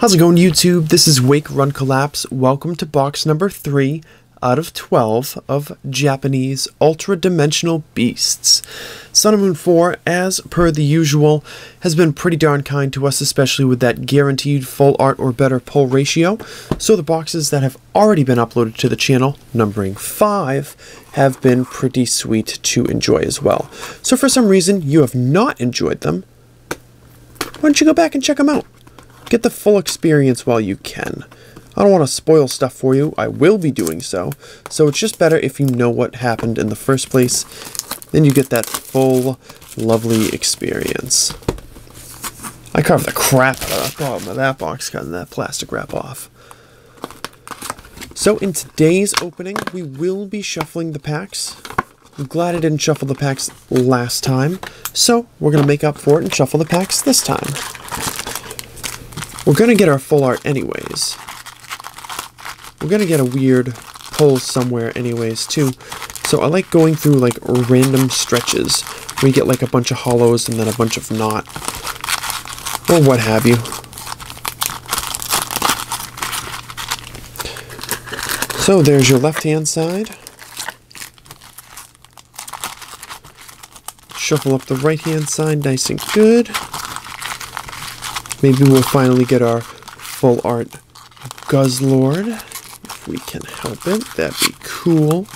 How's it going, YouTube? This is Wake Run Collapse. Welcome to box number 3 out of 12 of Japanese Ultradimensional Beasts. Sun and Moon 4, as per the usual, has been pretty darn kind to us, especially with that guaranteed full art or better pull ratio. So the boxes that have already been uploaded to the channel, numbering 5, have been pretty sweet to enjoy as well. So for some reason you have not enjoyed them, why don't you go back and check them out? Get the full experience while you can. I don't want to spoil stuff for you. I will be doing so. So it's just better if you know what happened in the first place. Then you get that full, lovely experience. I carved the crap out of the bottom of that box, cutting that plastic wrap off. So in today's opening, we will be shuffling the packs. I'm glad I didn't shuffle the packs last time. So we're going to make up for it and shuffle the packs this time. We're going to get our full art anyways. We're going to get a weird pull somewhere anyways too. So I like going through like random stretches where you get like a bunch of hollows and then a bunch of not. Or what have you. So there's your left hand side. Shuffle up the right hand side nice and good. Maybe we'll finally get our full art Guzzlord, if we can help it. That'd be cool.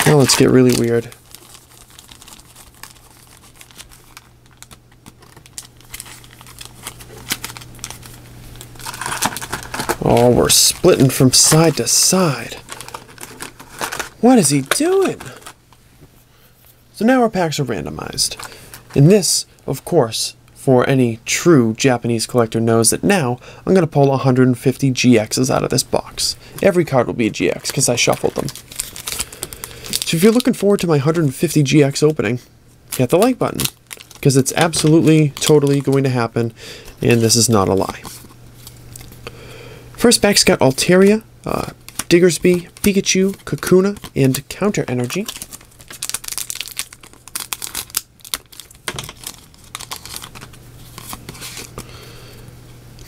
Now let's get really weird. Oh, we're splitting from side to side. What is he doing? So now our packs are randomized. And this, of course, for any true Japanese collector knows that now I'm going to pull 150 GXs out of this box. Every card will be a GX because I shuffled them. So if you're looking forward to my 150 GX opening, hit the like button because it's absolutely, totally going to happen, and this is not a lie. First pack's got Altaria, Diggersby, Pikachu, Kakuna, and Counter Energy.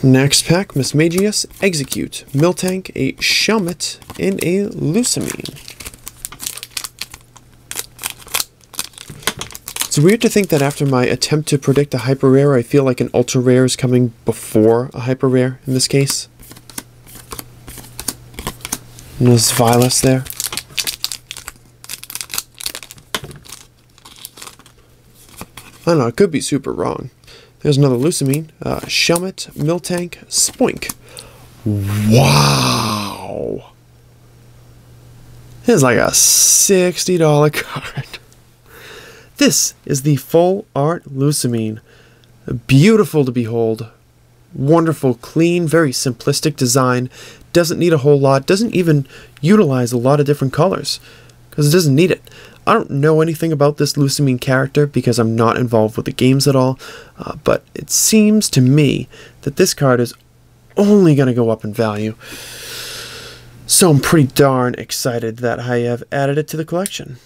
Next pack, Mismagius, Execute, Miltank, a Shelmet, and a Lusamine. It's weird to think that after my attempt to predict a hyper rare, I feel like an ultra rare is coming before a hyper rare in this case. And there's Vilas there. I don't know, it could be super wrong. There's another Lusamine, Shelmet, Miltank, Spoink. Wow! This is like a $60 card. This is the full art Lusamine. Beautiful to behold. Wonderful, clean, very simplistic design. Doesn't need a whole lot. Doesn't even utilize a lot of different colors. Because it doesn't need it. I don't know anything about this Lusamine character because I'm not involved with the games at all, but it seems to me that this card is only going to go up in value. So I'm pretty darn excited that I have added it to the collection.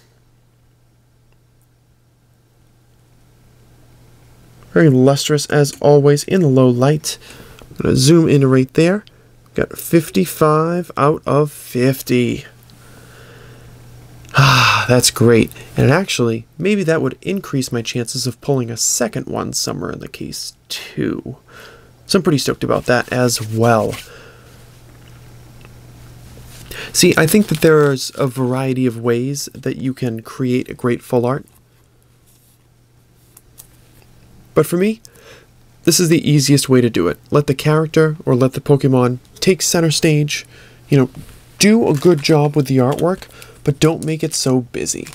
Very lustrous as always in the low light. I'm going to zoom in right there. Got 55 out of 50. Ah, that's great. And actually, maybe that would increase my chances of pulling a second one somewhere in the case too. So I'm pretty stoked about that as well. See, I think that there's a variety of ways that you can create a great full art. But for me, this is the easiest way to do it. Let the character or let the Pokemon take center stage. You know, do a good job with the artwork, but don't make it so busy.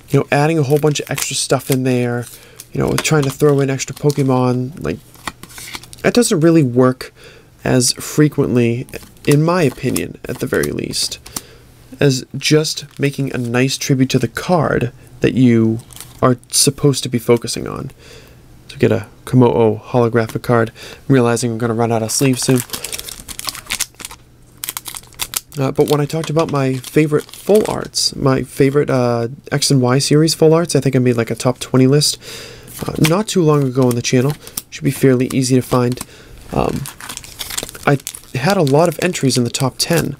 You know, adding a whole bunch of extra stuff in there, you know, trying to throw in extra Pokemon, like, that doesn't really work as frequently, in my opinion, at the very least, as just making a nice tribute to the card that you are supposed to be focusing on. So get a Komodo holographic card. I'm realizing I'm going to run out of sleeves soon. But when I talked about my favorite full arts, my favorite X and Y series full arts, I think I made like a top 20 list. not too long ago on the channel. Should be fairly easy to find. I had a lot of entries in the top 10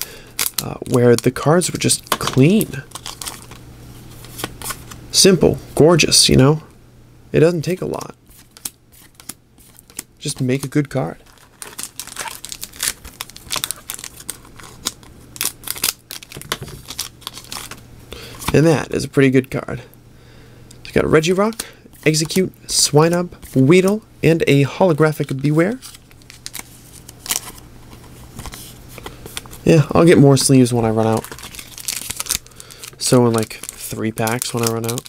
where the cards were just clean. Simple, gorgeous, you know? It doesn't take a lot. Just make a good card. And that is a pretty good card. It's got a Regirock, Execute, Swinub, Weedle, and a holographic Beware. Yeah, I'll get more sleeves when I run out. So in like 3 packs when I run out.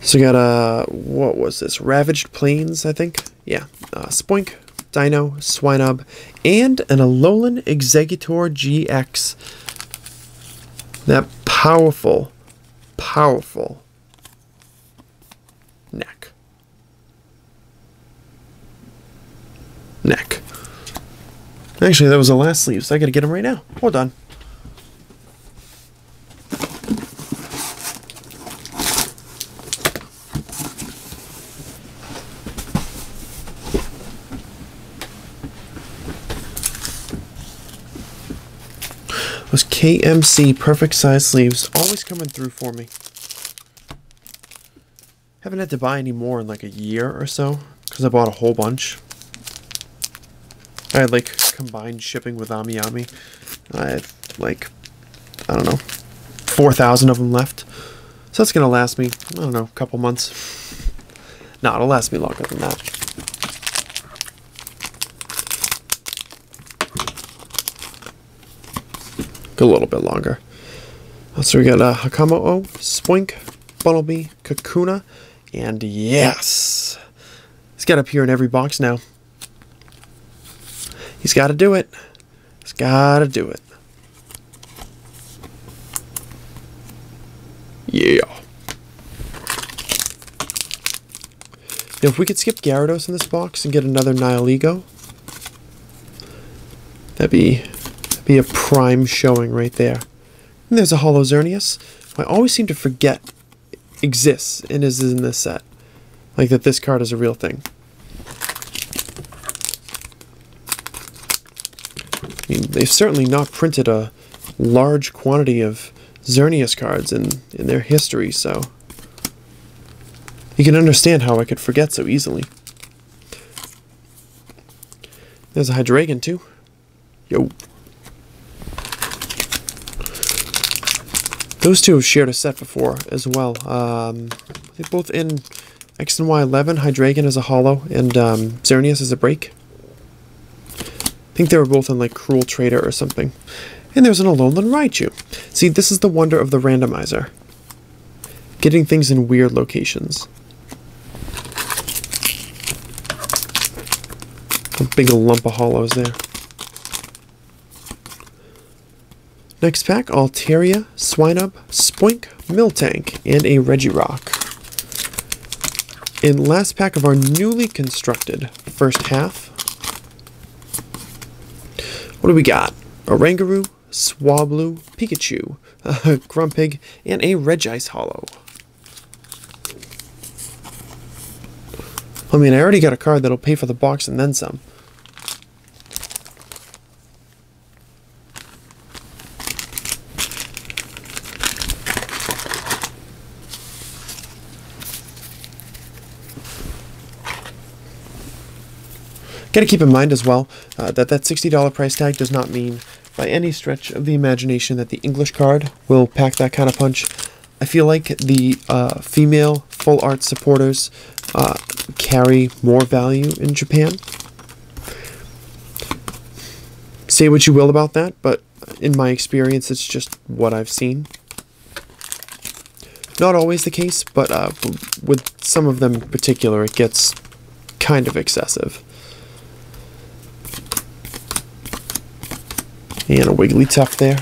So we got a, what was this? Ravaged Plains, I think. Yeah, Spoink, Dino, Swinub, and an Alolan Exeggutor GX. That powerful, powerful neck. Actually, that was the last sleeve, so I gotta get them right now. Hold on. Those KMC perfect size sleeves always coming through for me. Haven't had to buy any more in like a year or so because I bought a whole bunch. I had like combined shipping with AmiAmi. I had like, I don't know, 4,000 of them left. So that's gonna last me, I don't know, a couple months. No, it'll last me longer than that. A little bit longer. So we got Hakamo-o, Spoink, Bunnelby, Kakuna, and yes! He's got to appear in every box now. He's got to do it. He's got to do it. Yeah. Now, if we could skip Gyarados in this box and get another Nihilego, that'd be a prime showing right there. And there's a Holo Xerneas, who I always seem to forget exists and is in this set. Like that this card is a real thing. I mean, they've certainly not printed a large quantity of Xerneas cards in their history, so you can understand how I could forget so easily. There's a Hydreigon too. Yo. Those two have shared a set before as well. They're both in X and Y 11. Hydreigon is a holo and Xerneas is a break. I think they were both in like Cruel Trader or something. And there's an Alolan Raichu. See, this is the wonder of the randomizer. Getting things in weird locations. A big lump of holos there. Next pack, Altaria, Swinub, Spoink, Miltank, and a Regirock. And last pack of our newly constructed first half. What do we got? Oranguru, Swablu, Pikachu, Grumpig, and a Regice holo. I mean, I already got a card that'll pay for the box and then some. Got to keep in mind as well that $60 price tag does not mean by any stretch of the imagination that the English card will pack that kind of punch. I feel like the female full art supporters carry more value in Japan. Say what you will about that, but in my experience, it's just what I've seen. Not always the case, but with some of them in particular, it gets kind of excessive. And a Wigglytuff there.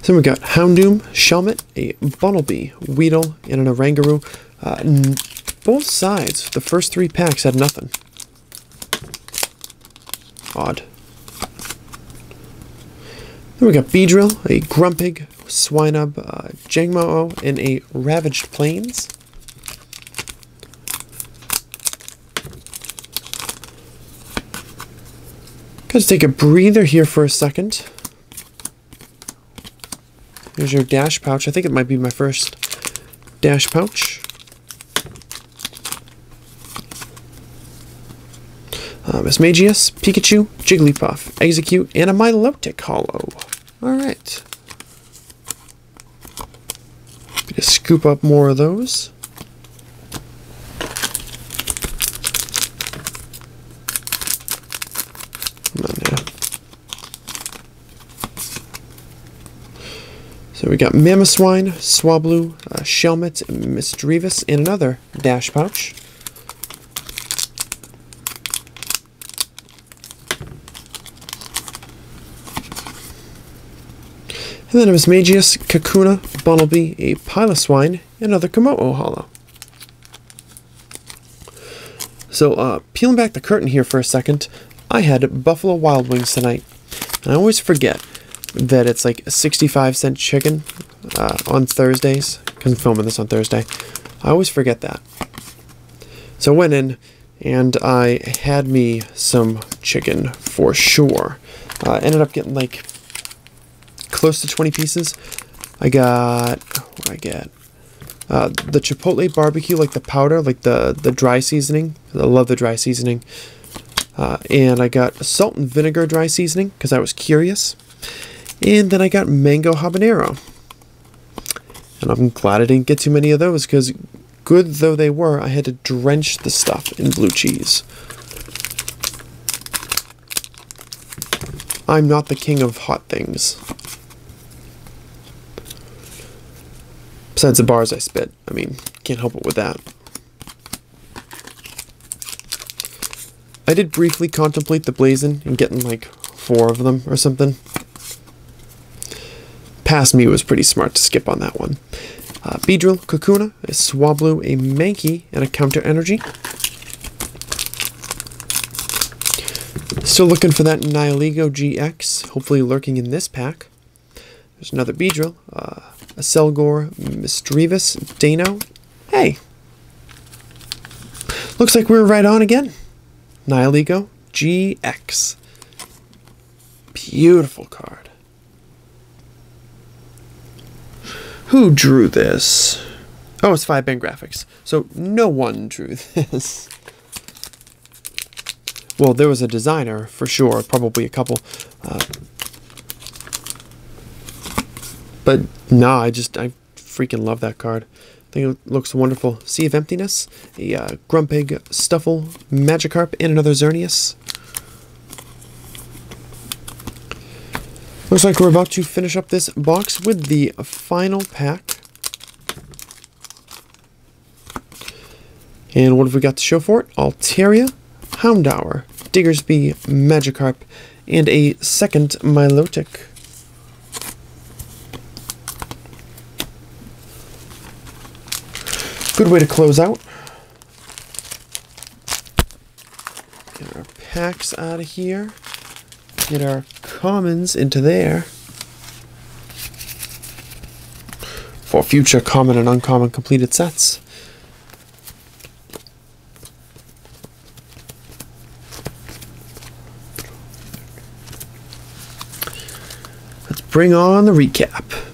So we got Houndoom, Shelmet, a Bunnelby, Weedle, and an Oranguru. Both sides, the first 3 packs had nothing. Odd. Then we got Beedrill, a Grumpig, Swinub, Jangmo-O, and a Ravaged Plains. Gotta take a breather here for a second. Here's your dash pouch. I think it might be my first dash pouch. Mismagius, Pikachu, Jigglypuff, Execute, and a Milotic Hollow. Alright. Gonna scoop up more of those. Come on now. So we got Mamoswine, Swablu, Shelmet, Misdreavus, and another dash pouch. And then a Mismagius, Kakuna, Bunnelby, a Piloswine, and another Komodo Hollow. So, peeling back the curtain here for a second, I had Buffalo Wild Wings tonight. And I always forget that it's like a 65-cent chicken on Thursdays, because I'm filming this on Thursday. I always forget that. So I went in, and I had me some chicken for sure. Ended up getting like close to 20 pieces. I got, what did I get? The Chipotle barbecue, like the powder, like the dry seasoning. I love the dry seasoning. And I got salt and vinegar dry seasoning, because I was curious. And then I got mango habanero. And I'm glad I didn't get too many of those, because good though they were, I had to drench the stuff in blue cheese. I'm not the king of hot things. Besides the bars I spit. I mean, can't help it with that. I did briefly contemplate the blazon and getting like 4 of them or something. Past me was pretty smart to skip on that one. Beedrill, Kakuna, a Swablu, a Mankey, and a Counter Energy. Still looking for that Nihilego GX, hopefully lurking in this pack. There's another Beedrill, a Selgor, Misdreavus, Dano. Hey! Looks like we were right on again. Nihilego GX. Beautiful card. Who drew this? Oh, it's 5-band graphics. So no one drew this. Well, there was a designer for sure, probably a couple. But nah, I freaking love that card. I think it looks wonderful. Sea of Emptiness, a Grumpig, Stuffle, Magikarp, and another Xerneas. Looks like we're about to finish up this box with the final pack. And what have we got to show for it? Altaria, Houndour, Diggersby, Magikarp, and a second Milotic. Good way to close out. Get our packs out of here. Get our commons into there. For future common and uncommon completed sets. Let's bring on the recap.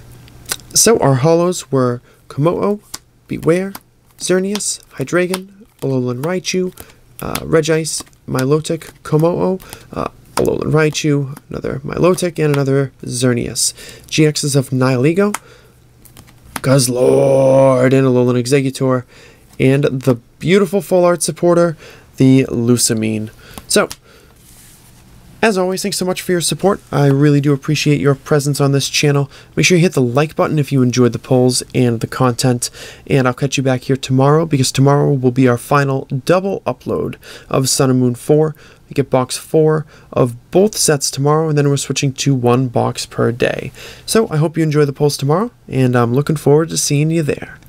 So our holos were Komodo, Beware, Xerneas, Hydreigon, Alolan Raichu, Regice, Milotic, Komodo, Alolan Raichu, another Milotic, and another Xerneas. GXs of Nihilego, Guzzlord, and Alolan Exeggutor, and the beautiful full art supporter, the Lusamine. So, as always, thanks so much for your support. I really do appreciate your presence on this channel. Make sure you hit the like button if you enjoyed the polls and the content. And I'll catch you back here tomorrow, because tomorrow will be our final double upload of Sun and Moon 4. We get box 4 of both sets tomorrow, and then we're switching to 1 box per day. So I hope you enjoy the polls tomorrow, and I'm looking forward to seeing you there.